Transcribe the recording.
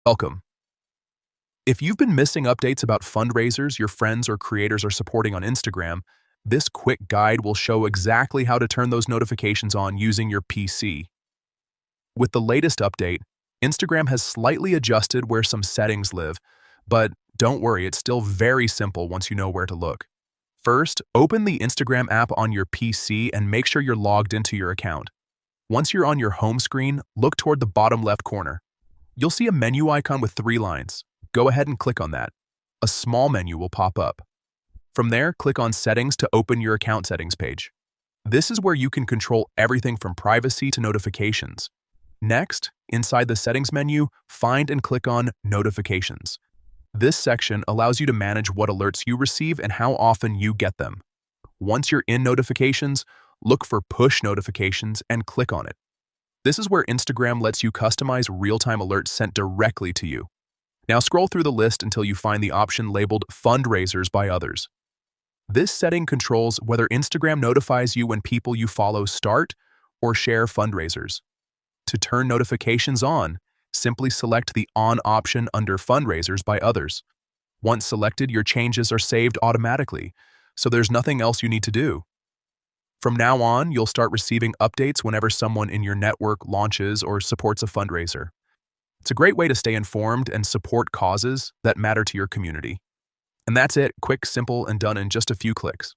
Welcome. If you've been missing updates about fundraisers your friends or creators are supporting on Instagram, this quick guide will show exactly how to turn those notifications on using your PC. With the latest update, Instagram has slightly adjusted where some settings live, but don't worry, it's still very simple once you know where to look. First, open the Instagram app on your PC and make sure you're logged into your account. Once you're on your home screen, look toward the bottom left corner. You'll see a menu icon with 3 lines. Go ahead and click on that. A small menu will pop up. From there, click on Settings to open your account settings page. This is where you can control everything from privacy to notifications. Next, inside the Settings menu, find and click on Notifications. This section allows you to manage what alerts you receive and how often you get them. Once you're in Notifications, look for Push Notifications and click on it. This is where Instagram lets you customize real-time alerts sent directly to you. Now scroll through the list until you find the option labeled Fundraisers by Others. This setting controls whether Instagram notifies you when people you follow start or share fundraisers. To turn notifications on, simply select the On option under Fundraisers by Others. Once selected, your changes are saved automatically, so there's nothing else you need to do. From now on, you'll start receiving updates whenever someone in your network launches or supports a fundraiser. It's a great way to stay informed and support causes that matter to your community. And that's it, quick, simple, and done in just a few clicks.